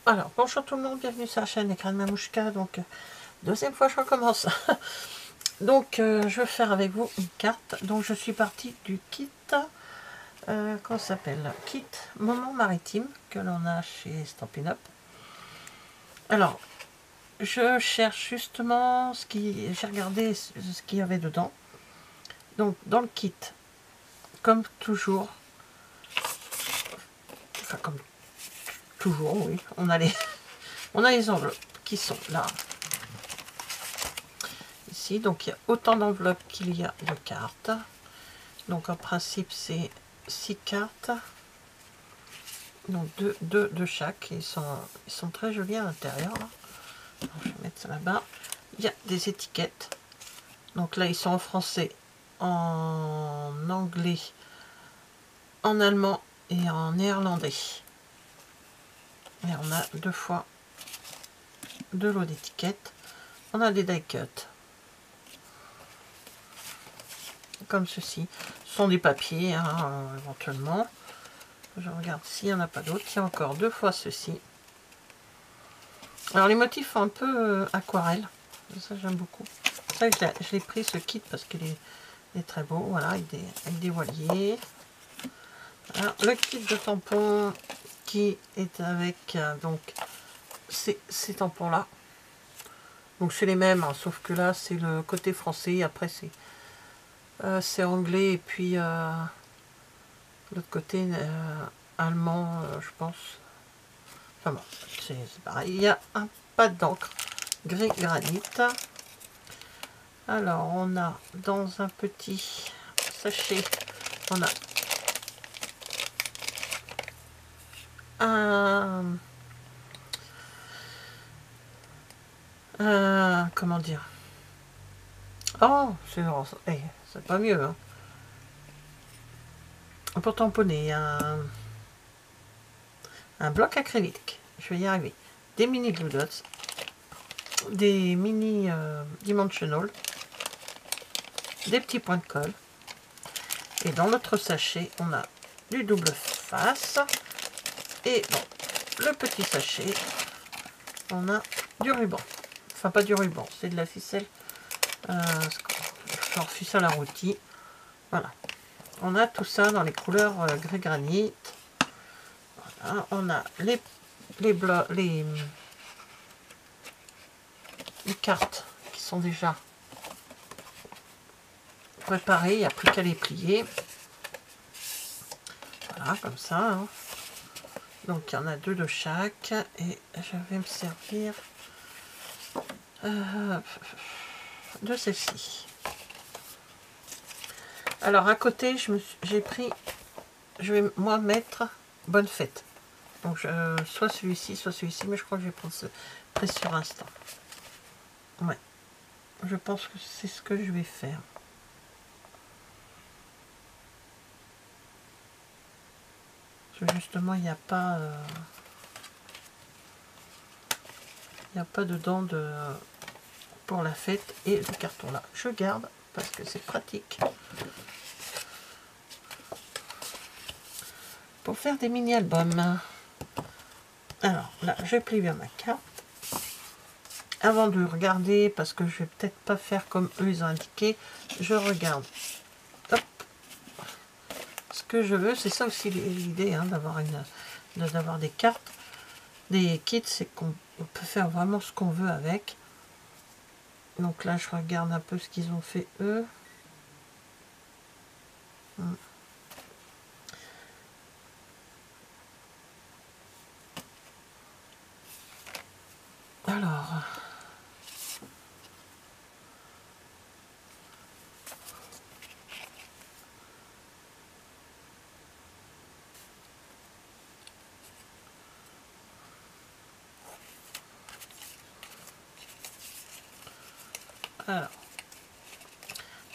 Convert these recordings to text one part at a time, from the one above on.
Alors, bonjour tout le monde, bienvenue sur la chaîne Écran de Mamouchka. Donc, deuxième fois je recommence. Donc, je vais faire avec vous une carte. Donc, je suis partie du kit, comment ça s'appelle? Kit Moment Maritime, que l'on a chez Stampin' Up. Alors, je cherche justement ce qui... J'ai regardé ce qu'il y avait dedans. Donc, dans le kit, comme toujours, enfin, comme toujours, oui, on a les enveloppes qui sont là. Ici, donc il y a autant d'enveloppes qu'il y a de cartes. Donc en principe c'est 6 cartes. Donc deux de chaque. Ils sont très jolis à l'intérieur. Je vais mettre ça là-bas. Il y a des étiquettes. Donc là ils sont en français, en anglais, en allemand et en néerlandais. Et on a deux fois de l'eau d'étiquette. On a des die cuts. Comme ceci. Ce sont des papiers, hein, éventuellement. Je regarde s'il n'y en a pas d'autres. Il y a encore deux fois ceci. Alors les motifs un peu aquarelle. Ça j'aime beaucoup. Ça je l'ai pris ce kit parce qu'il est très beau. Voilà, avec des voiliers. Voilà, le kit de tampons qui est avec donc ces tampons là. Donc c'est les mêmes, hein, sauf que là c'est le côté français. Après c'est anglais et puis l'autre côté allemand, je pense. Enfin bon, c'est pareil. Il y a un pad d'encre gris granit. Alors, on a dans un petit sachet, on a comment dire? Oh, c'est pas mieux. Hein. Pour tamponner, un bloc acrylique. Je vais y arriver. Des mini glue dots, des mini dimensional, des petits points de colle. Et dans notre sachet, on a du double face. Et dans le petit sachet, on a du ruban. Enfin, pas du ruban, c'est de la ficelle. Genre ficelle à rôti. Voilà. On a tout ça dans les couleurs gris granit. Voilà. On a les cartes qui sont déjà préparées. Il n'y a plus qu'à les plier. Voilà, comme ça. Hein. Donc, il y en a deux de chaque. Et je vais me servir de celle-ci. Alors, à côté, j'ai pris... Je vais, moi, mettre Bonne Fête. Donc, soit celui-ci, mais je crois que je vais prendre ce prêt sur instant. Ouais. Je pense que c'est ce que je vais faire. Parce que justement, il n'y a pas... il n'y a pas dedans pour la fête et le carton là. Je garde parce que c'est pratique. Pour faire des mini-albums. Alors là, je plie bien ma carte. Avant de regarder, parce que je vais peut-être pas faire comme eux ils ont indiqué, je regarde. Hop. Ce que je veux, c'est ça aussi l'idée, hein, d'avoir des cartes, des kits, c'est qu'on peut faire vraiment ce qu'on veut avec. Donc là, je regarde un peu ce qu'ils ont fait eux. Alors,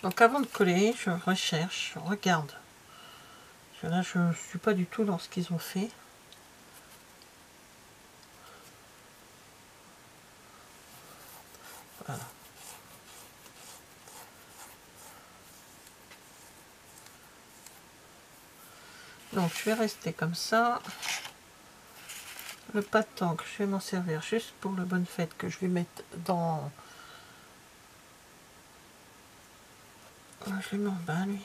donc avant de coller, je recherche, je regarde. Parce que là, je ne suis pas du tout dans ce qu'ils ont fait. Voilà. Donc je vais rester comme ça. Le pas de tank, je vais m'en servir juste pour le bonne fête que je vais mettre dans... Je le mets en bas, lui.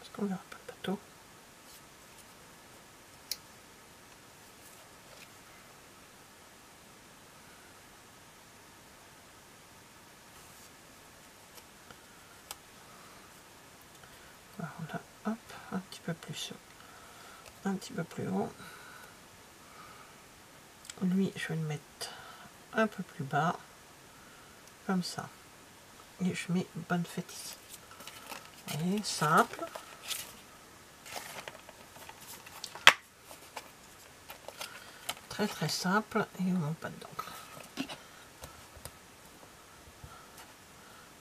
Parce qu'on verra pas le bateau. Voilà, hop, un petit peu plus haut. Un petit peu plus haut. Lui, je vais le mettre un peu plus bas. Comme ça. Et je mets bonne fête ici. Et simple. Très très simple. Et on n'a pas d'encre.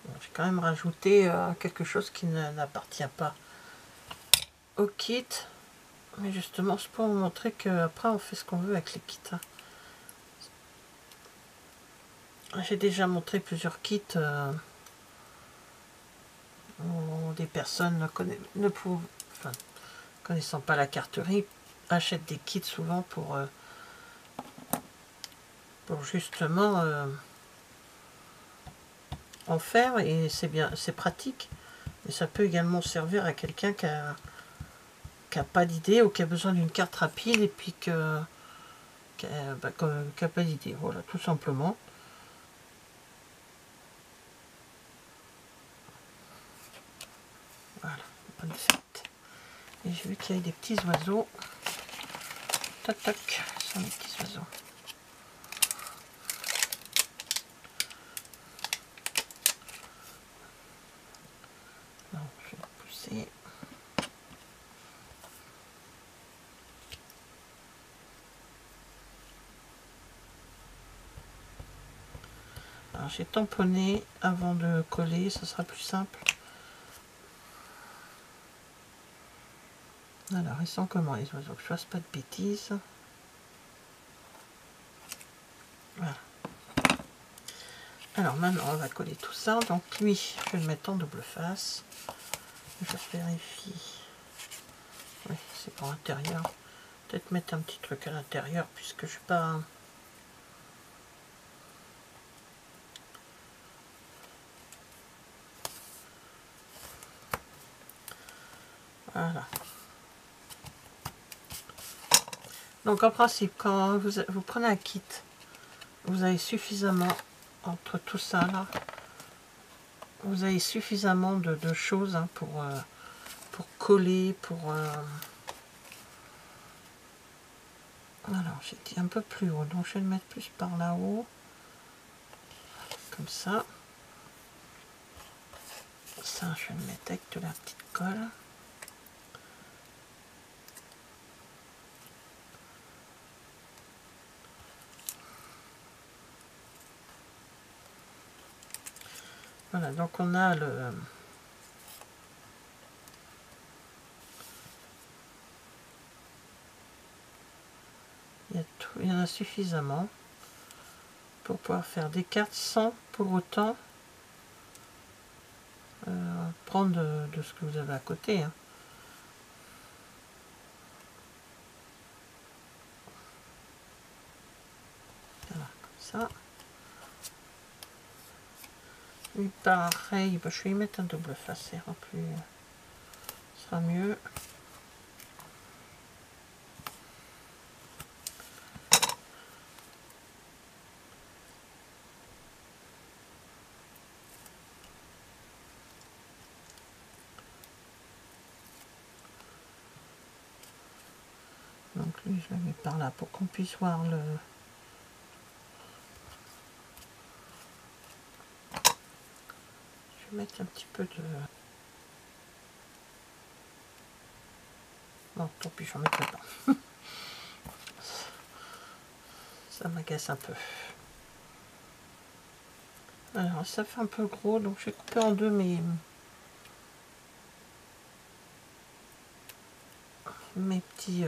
Bon, j'ai quand même rajouté quelque chose qui n'appartient pas au kit. Mais justement, c'est pour vous montrer qu'après on fait ce qu'on veut avec les kits. Hein. J'ai déjà montré plusieurs kits où des personnes enfin, connaissant pas la carterie achètent des kits souvent pour justement en faire, et c'est bien, c'est pratique. Mais ça peut également servir à quelqu'un qui a pas d'idée ou qui a besoin d'une carte rapide et puis qui a pas d'idée. Voilà, tout simplement. Voilà, bonne fête. Et j'ai vu qu'il y avait des petits oiseaux. Toc toc, ce sont des petits oiseaux. Donc, je vais pousser. Alors j'ai tamponné avant de coller, ça sera plus simple. Alors ils sont comment les oiseaux, que je fasse pas de bêtises. Voilà. Alors maintenant on va coller tout ça. Donc lui, je vais le mettre en double face. Je vérifie. Oui, c'est pour l'intérieur. Peut-être mettre un petit truc à l'intérieur puisque je suis pas... Voilà. Donc en principe, quand vous prenez un kit, vous avez suffisamment, entre tout ça là, vous avez suffisamment de choses hein, pour coller, pour... Alors j'ai dit un peu plus haut, donc je vais le mettre plus par là-haut, comme ça. Ça, je vais le mettre avec de la petite colle. Voilà, donc on a le... il y en a suffisamment pour pouvoir faire des cartes sans pour autant prendre de ce que vous avez à côté. Hein. Voilà, comme ça. Et pareil, bah, je vais y mettre un double face, ça sera plus... ce sera mieux. Donc lui, je le mets par là pour qu'on puisse voir le... Je vais mettre un petit peu de... Non, tant pis, j'en mettrai pas. Ça m'agace un peu. Alors, ça fait un peu gros, donc je vais couper en deux mes petits...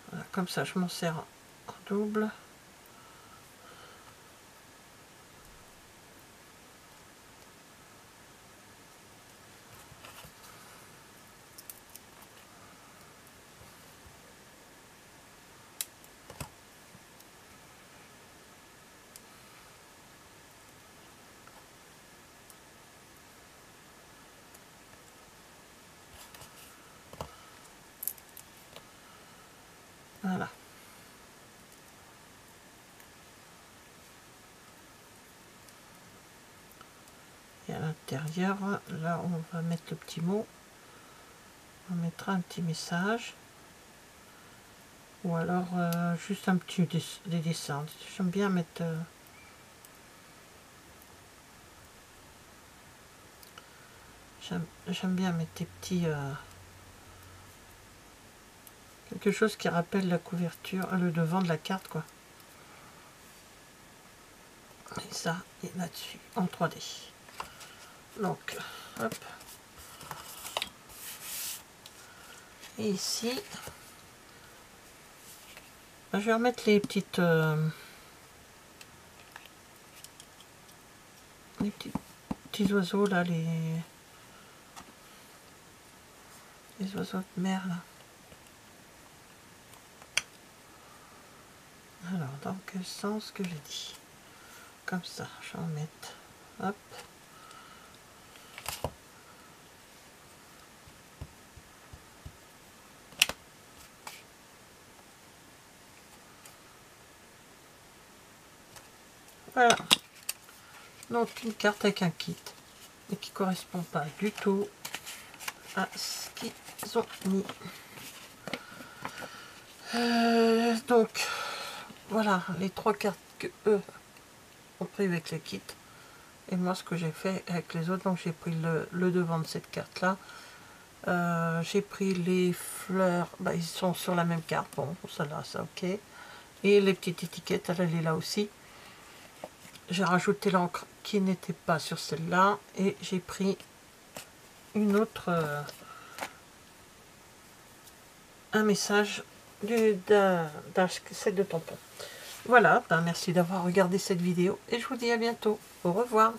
Voilà, comme ça, je m'en sers en double. l'intérieur. Là, on va mettre le petit mot. On mettra un petit message. Ou alors juste un petit des dessins. J'aime bien mettre... J'aime bien mettre des petits... quelque chose qui rappelle la couverture, le devant de la carte, quoi. Et ça, est là-dessus, en 3D. Donc, hop. Et ici, je vais remettre les petites... les petits oiseaux, là, les oiseaux de mer, là. Alors, dans quel sens que j'ai dit? Comme ça, je vais en mettre. Hop. Voilà. Donc, une carte avec un kit. Et qui ne correspond pas du tout à ce qu'ils ont mis. Donc, voilà, les 3 cartes que eux ont pris avec le kit. Et moi, ce que j'ai fait avec les autres, donc j'ai pris le devant de cette carte-là. J'ai pris les fleurs, bah, ils sont sur la même carte, bon, celle-là, ça ok. Et les petites étiquettes, elle est là aussi. J'ai rajouté l'encre qui n'était pas sur celle-là. Et j'ai pris une autre, un message d'un set de tampons. Voilà, ben merci d'avoir regardé cette vidéo et je vous dis à bientôt. Au revoir.